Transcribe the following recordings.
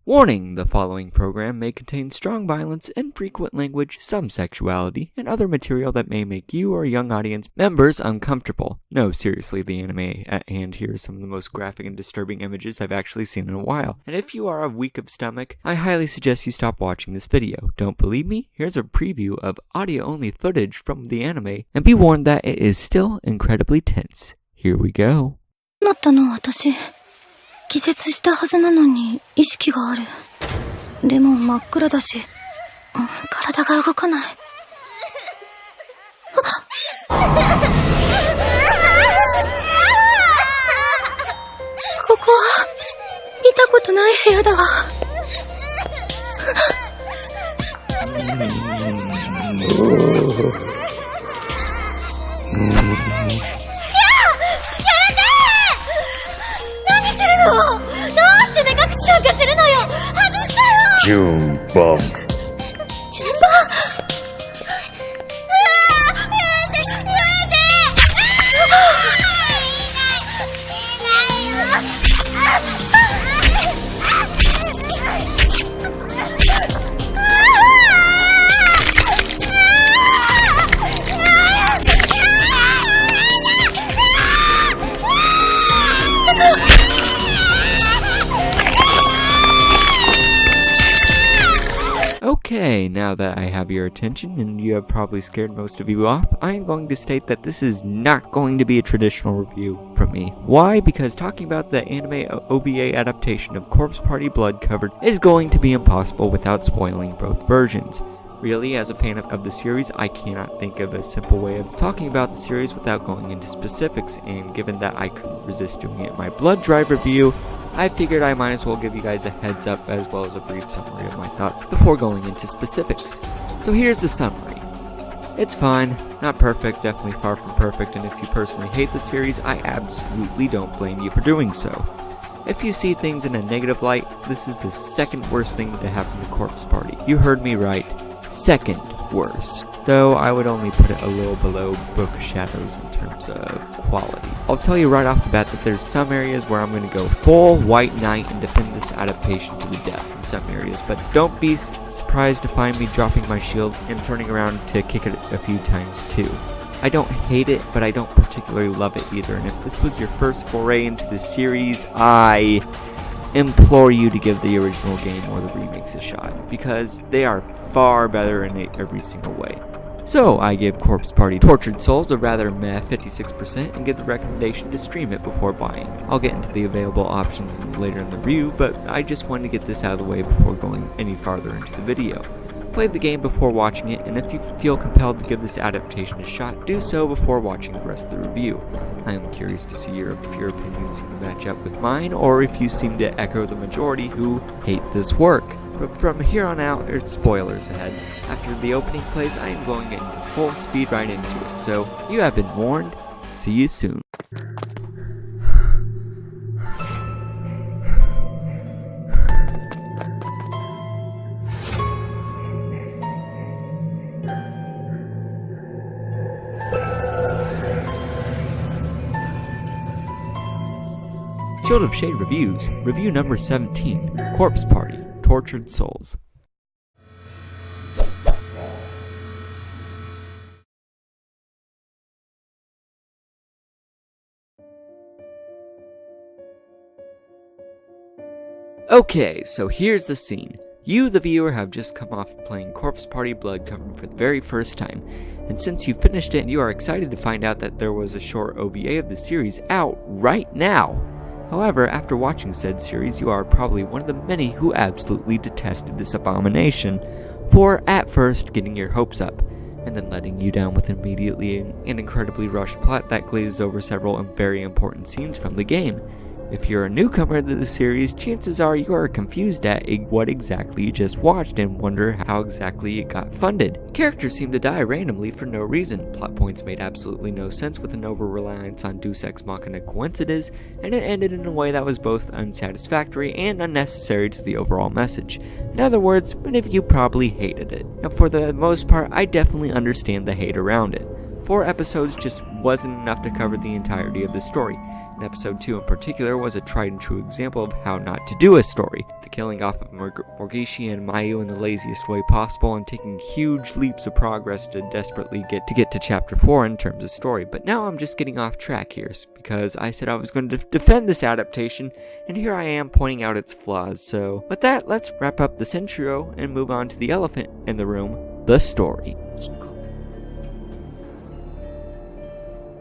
Warning, the following program may contain strong violence, infrequent language, some sexuality, and other material that may make you or young audience members uncomfortable. No, seriously, the anime at hand here is some of the most graphic and disturbing images I've actually seen in a while. And if you are weak of stomach, I highly suggest you stop watching this video. Don't believe me? Here's a preview of audio-only footage from the anime, and be warned that it is still incredibly tense. Here we go. 気絶したはずなのに意識がある。でも真っ暗だし、体が動かない。ここは見たことない部屋だわ。どうして目隠しなんかするのよ。外したよ。順番Okay, now that I have your attention and you have probably scared most of you off, I am going to state that this is not going to be a traditional review from me. Why? Because talking about the anime OVA adaptation of Corpse Party Blood Covered is going to be impossible without spoiling both versions. Really, as a fan of the series, I cannot think of a simple way of talking about the series without going into specifics, and given that I couldn't resist doing it in my Blood Drive review, I figured I might as well give you guys a heads up as well as a brief summary of my thoughts before going into specifics. So here's the summary. It's fine, not perfect, definitely far from perfect, and if you personally hate the series, I absolutely don't blame you for doing so. If you see things in a negative light, this is the second worst thing to happen to Corpse Party. You heard me right. Second worst. Though I would only put it a little below Book of Shadows in terms of quality. I'll tell you right off the bat that there's some areas where I'm going to go full White Knight and defend this adaptation to the death in some areas, but don't be surprised to find me dropping my shield and turning around to kick it a few times too. I don't hate it, but I don't particularly love it either, and if this was your first foray into the series, I implore you to give the original game or the remakes a shot, because they are far better in every single way. So I give Corpse Party Tortured Souls a rather meh 56% and give the recommendation to stream it before buying. I'll get into the available options later in the review, but I just wanted to get this out of the way before going any farther into the video. Play the game before watching it, and if you feel compelled to give this adaptation a shot, do so before watching the rest of the review. I am curious to see if your opinions seem to match up with mine, or if you seem to echo the majority who hate this work. But from here on out, there's spoilers ahead. After the opening plays, I am going into full speed right into it, so you have been warned. See you soon. Childe of Shade Reviews, review number 17, Corpse Party, Tortured Souls. Okay, so here's the scene. You, the viewer, have just come off playing Corpse Party Blood Covered for the very first time, and since you finished it, you are excited to find out that there was a short OVA of the series out right now. However, after watching said series, you are probably one of the many who absolutely detested this abomination for, at first, getting your hopes up, and then letting you down with immediately an incredibly rushed plot that glazes over several very important scenes from the game. If you're a newcomer to the series, chances are you are confused at what exactly you just watched and wonder how exactly it got funded. Characters seem to die randomly for no reason, plot points made absolutely no sense with an over-reliance on Deus Ex Machina coincidences, and it ended in a way that was both unsatisfactory and unnecessary to the overall message. In other words, many of you probably hated it, and for the most part, I definitely understand the hate around it. 4 episodes just wasn't enough to cover the entirety of the story. and episode 2 in particular was a tried and true example of how not to do a story, the killing off of Morgishi and Mayu in the laziest way possible and taking huge leaps of progress to desperately get to chapter 4 in terms of story. But now I'm just getting off track here, because I said I was going to defend this adaptation, and here I am pointing out its flaws. So with that, let's wrap up the Senshiro and move on to the elephant in the room, the story.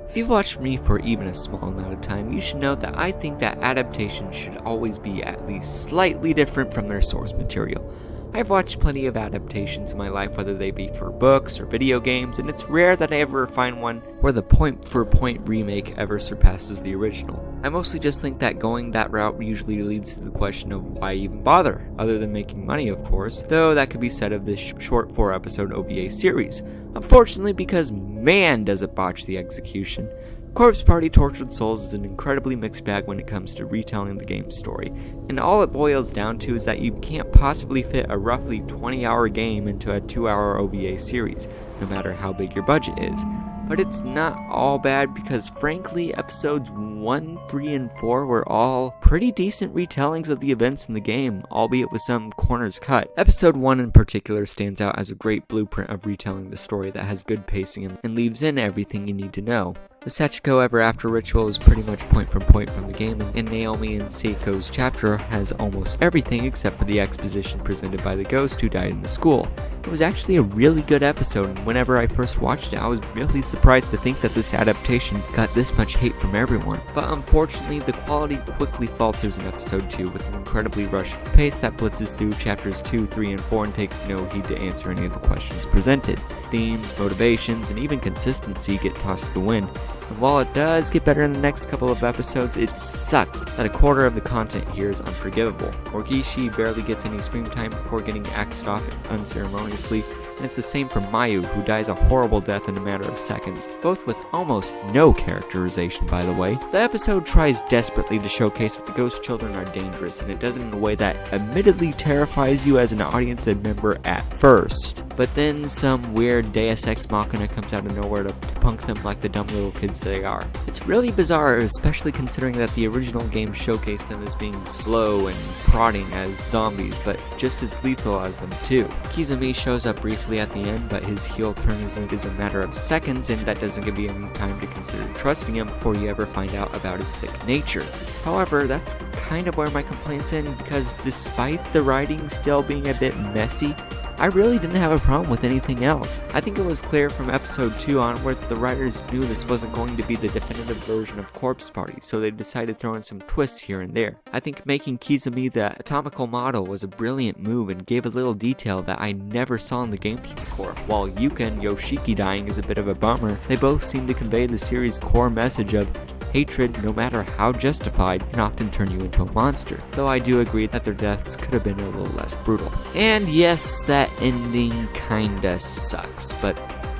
If you've watched me for even a small amount of time, you should know that I think that adaptations should always be at least slightly different from their source material. I've watched plenty of adaptations in my life, whether they be for books or video games, and it's rare that I ever find one where the point-for-point remake ever surpasses the original. I mostly just think that going that route usually leads to the question of why even bother, other than making money of course, though that could be said of this short 4-episode OVA series. Unfortunately, because man does it botch the execution. Corpse Party Tortured Souls is an incredibly mixed bag when it comes to retelling the game's story, and all it boils down to is that you can't possibly fit a roughly 20-hour game into a 2-hour OVA series, no matter how big your budget is. But it's not all bad, because frankly, episodes 1, 3, and 4 were all pretty decent retellings of the events in the game, albeit with some corners cut. Episode 1 in particular stands out as a great blueprint of retelling the story that has good pacing and leaves in everything you need to know. The Sachiko Ever After ritual is pretty much point from the game, and Naomi and Seiko's chapter has almost everything except for the exposition presented by the ghost who died in the school. It was actually a really good episode, and whenever I first watched it, I was really surprised to think that this adaptation got this much hate from everyone. But unfortunately, the quality quickly falters in episode 2 with an incredibly rushed pace that blitzes through chapters 2, 3, and 4 and takes no heed to answer any of the questions presented. Themes, motivations, and even consistency get tossed to the wind. And while it does get better in the next couple of episodes, it sucks that a quarter of the content here is unforgivable. Morgishi barely gets any screen time before getting axed off unceremoniously, and it's the same for Mayu, who dies a horrible death in a matter of seconds, both with almost no characterization, by the way. The episode tries desperately to showcase that the ghost children are dangerous, and it does it in a way that admittedly terrifies you as an audience member at first. But then some weird Deus Ex Machina comes out of nowhere to punk them like the dumb little kids they are. It's really bizarre, especially considering that the original game showcased them as being slow and prodding as zombies, but just as lethal as them too. Kizumi shows up briefly at the end, but his heel turn is a matter of seconds, and that doesn't give you any time to consider trusting him before you ever find out about his sick nature. However, that's kind of where my complaints end, because despite the writing still being a bit messy, I really didn't have a problem with anything else. I think it was clear from episode 2 onwards the writers knew this wasn't going to be the definitive version of Corpse Party, so they decided to throw in some twists here and there. I think making Kizumi the atomical model was a brilliant move and gave a little detail that I never saw in the games before. While Yuka and Yoshiki dying is a bit of a bummer, they both seem to convey the series' core message of hatred, no matter how justified, can often turn you into a monster, though I do agree that their deaths could have been a little less brutal. And yes, that ending kinda sucks, but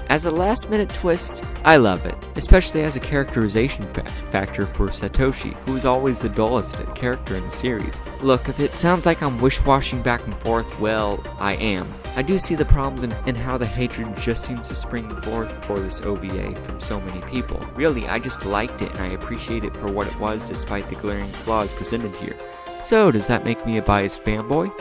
as a last-minute twist, I love it, especially as a characterization factor for Satoshi, who is always the dullest character in the series. Look, if it sounds like I'm wish-washing back and forth, well, I am. I do see the problems in how the hatred just seems to spring forth for this OVA from so many people. Really, I just liked it and I appreciate it for what it was despite the glaring flaws presented here. So, does that make me a biased fanboy?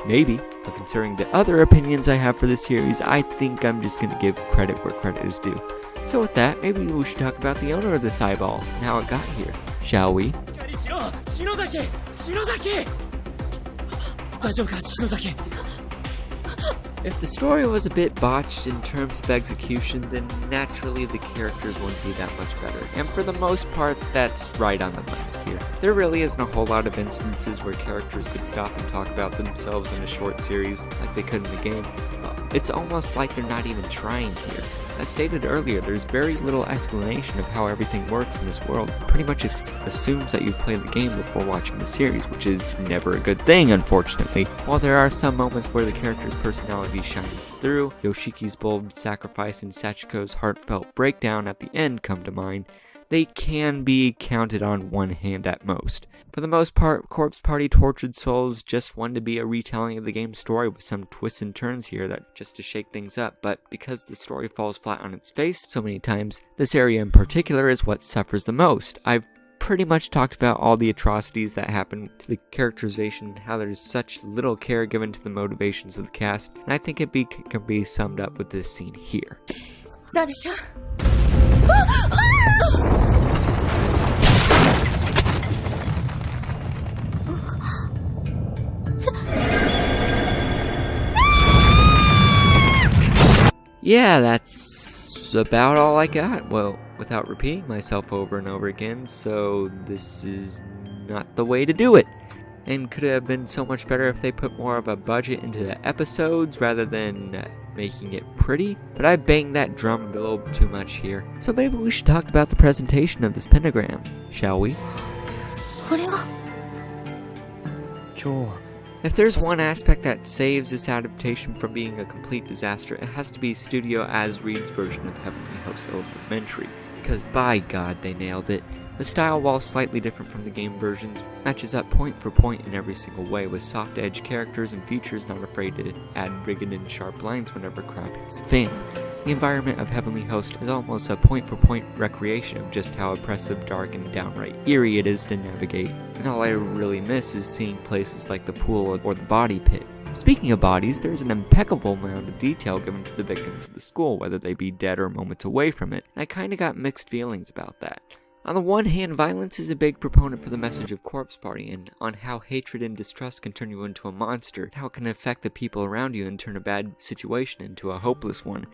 Maybe, but considering the other opinions I have for this series, I think I'm just going to give credit where credit is due. So with that, maybe we should talk about the owner of this eyeball and how it got here, shall we? If the story was a bit botched in terms of execution, then naturally the characters wouldn't be that much better, and for the most part, that's right on the money here. There really isn't a whole lot of instances where characters could stop and talk about themselves in a short series like they could in the game. It's almost like they're not even trying here. As stated earlier, there's very little explanation of how everything works in this world. It pretty much assumes that you played the game before watching the series, which is never a good thing, unfortunately. While there are some moments where the character's personality shines through, Yoshiki's bold sacrifice and Sachiko's heartfelt breakdown at the end come to mind, they can be counted on one hand at most. For the most part, Corpse Party Tortured Souls just wanted to be a retelling of the game's story with some twists and turns here that just to shake things up, but because the story falls flat on its face so many times, this area in particular is what suffers the most. I've pretty much talked about all the atrocities that happen to the characterization, how there's such little care given to the motivations of the cast, and I think can be summed up with this scene here. Yeah, that's about all I got. Well, without repeating myself over and over again, so this is not the way to do it. And could it have been so much better if they put more of a budget into the episodes rather than making it pretty? But I banged that drum a little too much here. So maybe we should talk about the presentation of this pentagram, shall we? If there's one aspect that saves this adaptation from being a complete disaster, it has to be Studio Asreed's version of Heavenly Host Elementary, because by God they nailed it. The style, while slightly different from the game versions, matches up point for point in every single way, with soft-edged characters and features not afraid to add rigid and sharp lines whenever crap hits the fan. The environment of Heavenly Host is almost a point-for-point recreation of just how oppressive, dark, and downright eerie it is to navigate, and all I really miss is seeing places like the pool or the body pit. Speaking of bodies, there's an impeccable amount of detail given to the victims of the school, whether they be dead or moments away from it, and I kinda got mixed feelings about that. On the one hand, violence is a big proponent for the message of Corpse Party and on how hatred and distrust can turn you into a monster, and how it can affect the people around you and turn a bad situation into a hopeless one.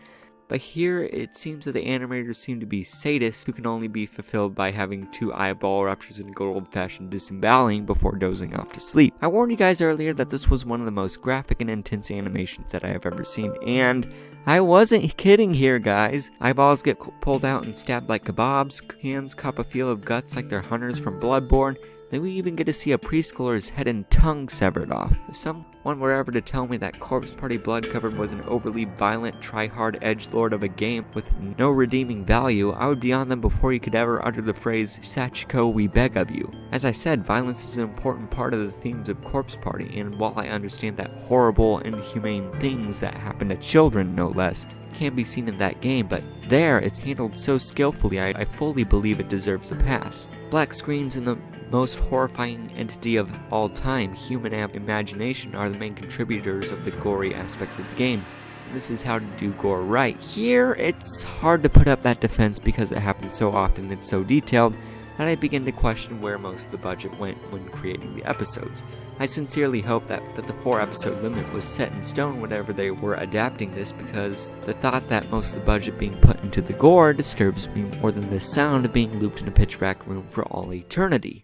But here, it seems that the animators seem to be sadists who can only be fulfilled by having 2 eyeball ruptures and good old-fashioned disemboweling before dozing off to sleep. I warned you guys earlier that this was one of the most graphic and intense animations that I have ever seen, and I wasn't kidding here, guys. Eyeballs get pulled out and stabbed like kebabs, hands cop a feel of guts like they're hunters from Bloodborne, then we even get to see a preschooler's head and tongue severed off. If someone were ever to tell me that Corpse Party Blood Covered was an overly violent, try-hard edgelord of a game with no redeeming value, I would be on them before you could ever utter the phrase, Sachiko, we beg of you. As I said, violence is an important part of the themes of Corpse Party, and while I understand that horrible, inhumane things that happen to children, no less, can be seen in that game, but there, it's handled so skillfully, I fully believe it deserves a pass. Black screens and the most horrifying entity of all time, human imagination, are the main contributors of the gory aspects of the game. This is how to do gore right. Here, it's hard to put up that defense because it happens so often and so detailed that I begin to question where most of the budget went when creating the episodes. I sincerely hope that the 4-episode limit was set in stone whenever they were adapting this, because the thought that most of the budget being put into the gore disturbs me more than the sound of being looped in a pitch black room for all eternity.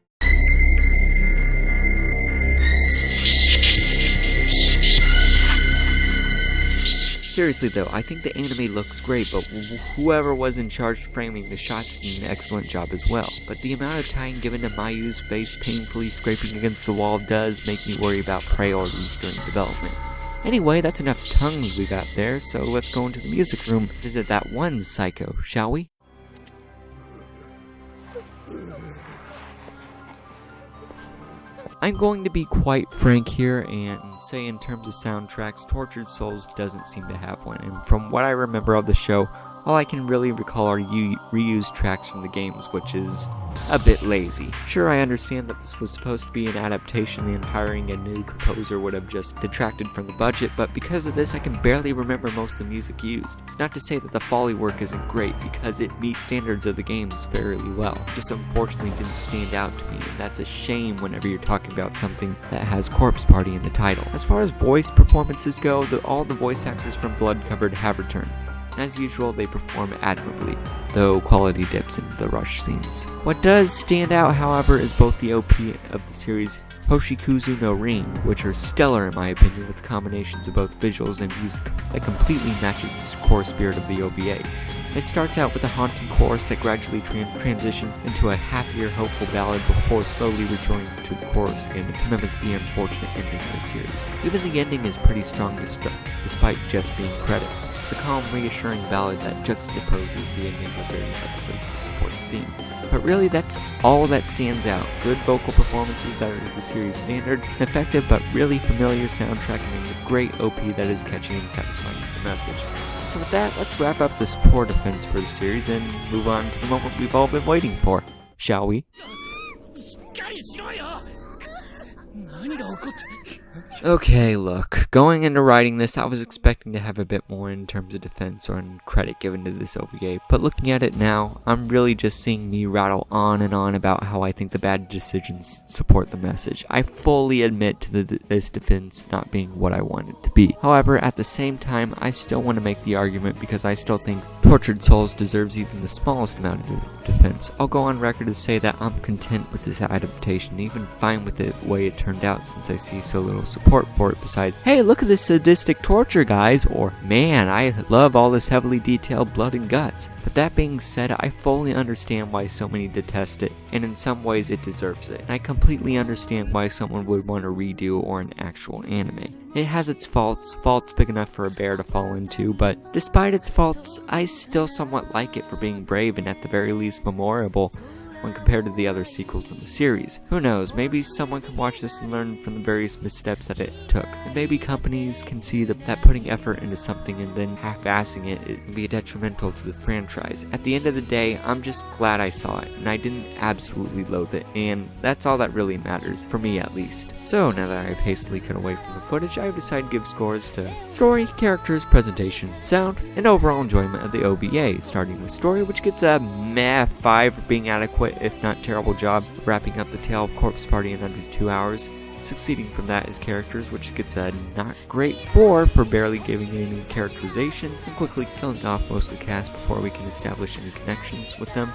Seriously though, I think the anime looks great, but whoever was in charge of framing the shots did an excellent job as well. But the amount of time given to Mayu's face painfully scraping against the wall does make me worry about priorities during development. Anyway, that's enough tongues we got there, so let's go into the music room and visit that one psycho, shall we? I'm going to be quite frank here and say in terms of soundtracks, Tortured Souls doesn't seem to have one, and from what I remember of the show, all I can really recall are reused tracks from the games, which is a bit lazy. Sure, I understand that this was supposed to be an adaptation and hiring a new composer would have just detracted from the budget, but because of this I can barely remember most of the music used. It's not to say that the Foley work isn't great, because it meets standards of the games fairly well. It just unfortunately didn't stand out to me, and that's a shame whenever you're talking about something that has Corpse Party in the title. As far as voice performances go, all the voice actors from Blood Covered have returned. As usual, they perform admirably, though quality dips in the rush scenes. What does stand out, however, is both the OP of the series Hoshikuzu no Ring, which are stellar in my opinion, with combinations of both visuals and music that completely matches the core spirit of the OVA. It starts out with a haunting chorus that gradually transitions into a happier, hopeful ballad before slowly returning to the chorus again to mimic the unfortunate ending of the series. Even the ending is pretty strong despite just being credits. The calm, reassuring ballad that juxtaposes the ending of various episodes to support the theme. But really, that's all that stands out. Good vocal performances that are the series standard, an effective but really familiar soundtrack, and a great OP that is catchy and satisfying with the message. So with that, let's wrap up this poor defense for the series and move on to the moment we've all been waiting for, shall we? Okay, look, going into writing this, I was expecting to have a bit more in terms of defense or credit given to this OVA, but looking at it now, I'm really just seeing me rattle on and on about how I think the bad decisions support the message. I fully admit to this defense not being what I want it to be. However, at the same time, I still want to make the argument because I still think Tortured Souls deserves even the smallest amount of defense. I'll go on record to say that I'm content with this adaptation, even fine with the way it turned out since I see so little support for it besides, hey, look at this sadistic torture, guys, or man, I love all this heavily detailed blood and guts. But that being said, I fully understand why so many detest it, and in some ways it deserves it. And I completely understand why someone would want a redo or an actual anime. It has its faults big enough for a bear to fall into, but despite its faults, I still somewhat like it for being brave and at the very least memorable when compared to the other sequels in the series. Who knows, maybe someone can watch this and learn from the various missteps that it took. And maybe companies can see that putting effort into something and then half-assing it can be detrimental to the franchise. At the end of the day, I'm just glad I saw it, and I didn't absolutely loathe it, and that's all that really matters, for me at least. So now that I've hastily cut away from the footage, I've decided to give scores to story, characters, presentation, sound, and overall enjoyment of the OVA, starting with story, which gets a meh 5 for being adequate, if not terrible job of wrapping up the tale of Corpse Party in under 2 hours. Succeeding from that is characters, which gets a not great 4 for barely giving any characterization and quickly killing off most of the cast before we can establish any connections with them.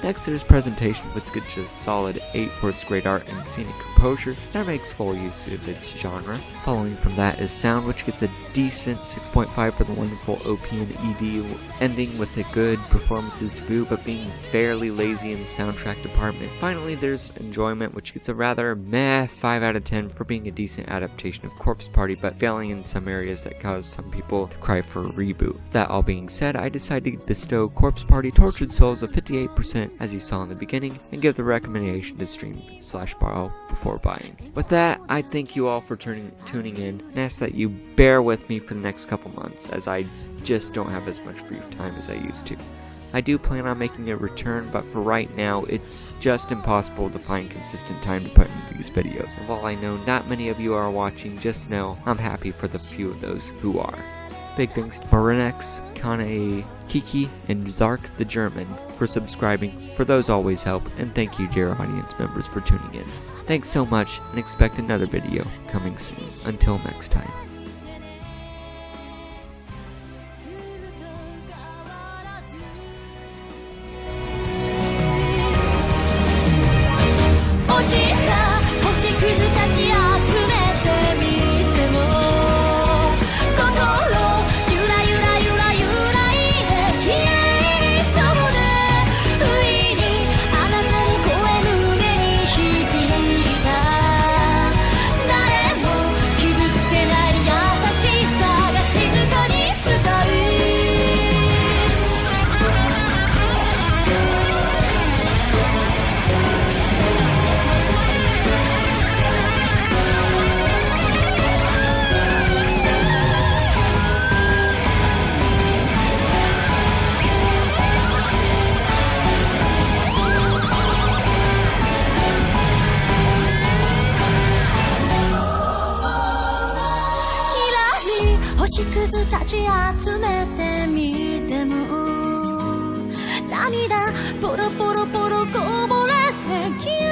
Next there's presentation, which gets a solid 8 for its great art and scenic composure that makes full use of its genre. Following from that is sound, which gets a decent 6.5 for the wonderful OP and ED, ending with the good performances to boot, but being fairly lazy in the soundtrack department. Finally there's enjoyment, which gets a rather meh 5 out of 10 for being a decent adaptation of Corpse Party, but failing in some areas that caused some people to cry for a reboot. That all being said, I decided to bestow Corpse Party Tortured Souls a 58%, as you saw in the beginning, and give the recommendation to stream/borrow before buying. With that, I thank you all for tuning in, and ask that you bear with me for the next couple months, as I just don't have as much brief time as I used to. I do plan on making a return, but for right now, it's just impossible to find consistent time to put into these videos. And while I know not many of you are watching, just know I'm happy for the few of those who are. Big thanks to Marinex, Kanae, Kiki, and Zark the German for subscribing, for those always help, and thank you dear audience members for tuning in. Thanks so much, and expect another video coming soon. Until next time.星屑立ち集めてみても涙ポロポロポロこぼれて消え